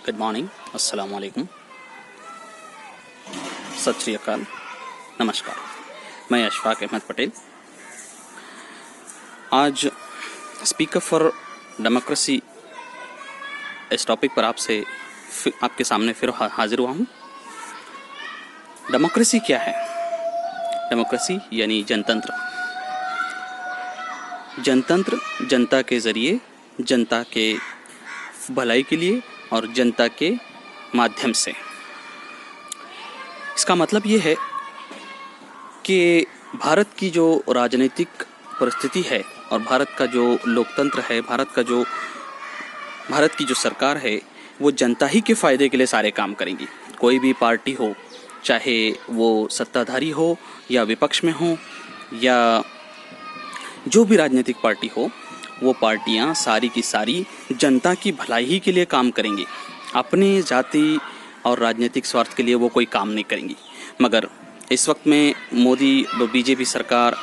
Good morning, अस्सलाम वालेकुम, सत श्री अकाल, नमस्कार। मैं अशफाक अहमद पटेल। आज स्पीकर फॉर डेमोक्रेसी इस टॉपिक पर आपके सामने फिर हाजिर हुआ हूँ। डेमोक्रेसी क्या है? डेमोक्रेसी यानी जनतंत्र। जनतंत्र जनता के ज़रिए, जनता के भलाई के लिए और जनता के माध्यम से। इसका मतलब ये है कि भारत की जो राजनीतिक परिस्थिति है और भारत का जो लोकतंत्र है, भारत की जो सरकार है, वो जनता ही के फ़ायदे के लिए सारे काम करेंगी। कोई भी पार्टी हो, चाहे वो सत्ताधारी हो या विपक्ष में हो, या जो भी राजनीतिक पार्टी हो, वो पार्टियां सारी की सारी जनता की भलाई ही के लिए काम करेंगी। अपने जाति और राजनीतिक स्वार्थ के लिए वो कोई काम नहीं करेंगी। मगर इस वक्त में मोदी व बीजेपी सरकार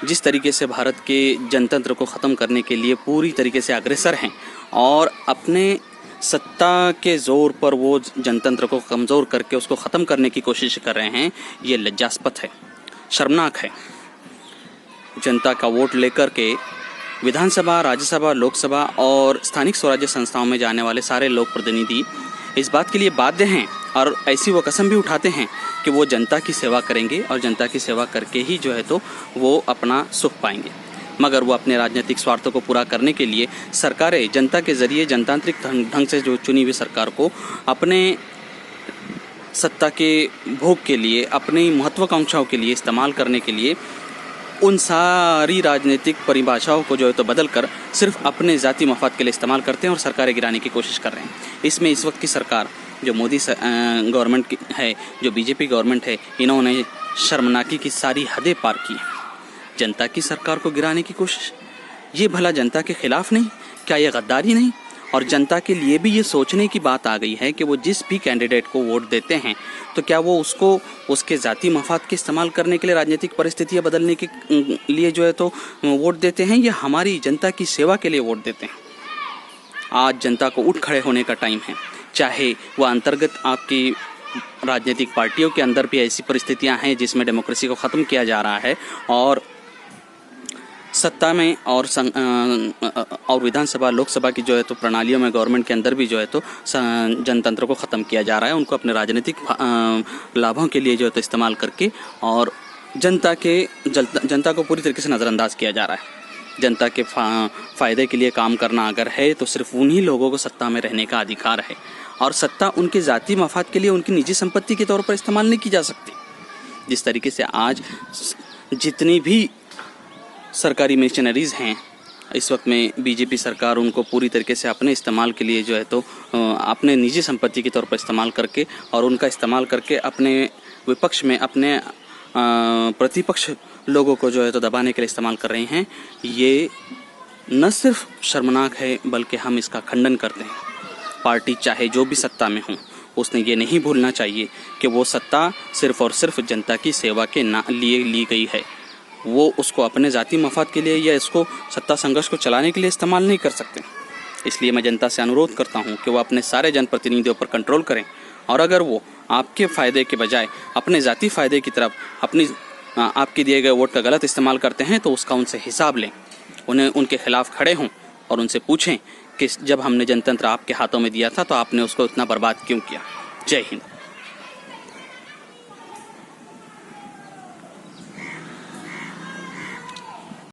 जिस तरीके से भारत के जनतंत्र को ख़त्म करने के लिए पूरी तरीके से अग्रसर हैं और अपने सत्ता के ज़ोर पर वो जनतंत्र को कमज़ोर करके उसको ख़त्म करने की कोशिश कर रहे हैं, ये लज्जास्पद है, शर्मनाक है। जनता का वोट लेकर के विधानसभा, राज्यसभा, लोकसभा और स्थानिक स्वराज्य संस्थाओं में जाने वाले सारे लोक प्रतिनिधि इस बात के लिए बाध्य हैं और ऐसी वो कसम भी उठाते हैं कि वो जनता की सेवा करेंगे और जनता की सेवा करके ही जो है तो वो अपना सुख पाएंगे। मगर वो अपने राजनीतिक स्वार्थों को पूरा करने के लिए सरकारें जनता के ज़रिए जनतांत्रिक ढंग से जो चुनी हुई सरकार को अपने सत्ता के भोग के लिए, अपनी महत्वाकांक्षाओं के लिए इस्तेमाल करने के लिए उन सारी राजनीतिक परिभाषाओं को जो है तो बदल कर सिर्फ अपने ज़ाती मफाद के लिए इस्तेमाल करते हैं और सरकारें गिराने की कोशिश कर रहे हैं। इसमें इस वक्त की सरकार जो मोदी गवर्नमेंट है, जो बीजेपी गवर्नमेंट है, इन्होंने शर्मनाकी की सारी हदें पार की। जनता की सरकार को गिराने की कोशिश, ये भला जनता के खिलाफ नहीं? क्या ये गद्दारी नहीं? और जनता के लिए भी ये सोचने की बात आ गई है कि वो जिस भी कैंडिडेट को वोट देते हैं तो क्या वो उसको उसके ज़ाती मफाद के इस्तेमाल करने के लिए, राजनीतिक परिस्थितियाँ बदलने के लिए जो है तो वोट देते हैं, या हमारी जनता की सेवा के लिए वोट देते हैं। आज जनता को उठ खड़े होने का टाइम है। चाहे वह अंतर्गत आपकी राजनीतिक पार्टियों के अंदर भी ऐसी परिस्थितियाँ हैं जिसमें डेमोक्रेसी को ख़त्म किया जा रहा है, और सत्ता में और विधानसभा, लोकसभा की जो है तो प्रणालियों में, गवर्नमेंट के अंदर भी जो है तो जनतंत्र को ख़त्म किया जा रहा है। उनको अपने राजनीतिक लाभों के लिए जो है तो इस्तेमाल करके और जनता को पूरी तरीके से नज़रअंदाज किया जा रहा है। जनता के फ़ायदे के लिए काम करना अगर है तो सिर्फ उन्हीं लोगों को सत्ता में रहने का अधिकार है, और सत्ता उनके ज़ाती मफाद के लिए, उनकी निजी संपत्ति के तौर पर इस्तेमाल नहीं की जा सकती। जिस तरीके से आज जितनी भी सरकारी मिशनरीज़ हैं, इस वक्त में बीजेपी सरकार उनको पूरी तरीके से अपने इस्तेमाल के लिए जो है तो अपने निजी संपत्ति के तौर पर इस्तेमाल करके और उनका इस्तेमाल करके अपने विपक्ष में, अपने प्रतिपक्ष लोगों को जो है तो दबाने के लिए इस्तेमाल कर रहे हैं। ये न सिर्फ शर्मनाक है बल्कि हम इसका खंडन करते हैं। पार्टी चाहे जो भी सत्ता में हो, उसने ये नहीं भूलना चाहिए कि वो सत्ता सिर्फ और सिर्फ जनता की सेवा के लिए ली गई है। वो उसको अपने ज़ाती मफाद के लिए या इसको सत्ता संघर्ष को चलाने के लिए इस्तेमाल नहीं कर सकते। इसलिए मैं जनता से अनुरोध करता हूँ कि वो अपने सारे जनप्रतिनिधियों पर कंट्रोल करें, और अगर वो आपके फ़ायदे के बजाय अपने ज़ाती फ़ायदे की तरफ आपके दिए गए वोट का गलत इस्तेमाल करते हैं तो उसका उनसे हिसाब लें। उनके खिलाफ़ खड़े हों और उनसे पूछें कि जब हमने जनतंत्र आपके हाथों में दिया था तो आपने उसको इतना बर्बाद क्यों किया। जय हिंद।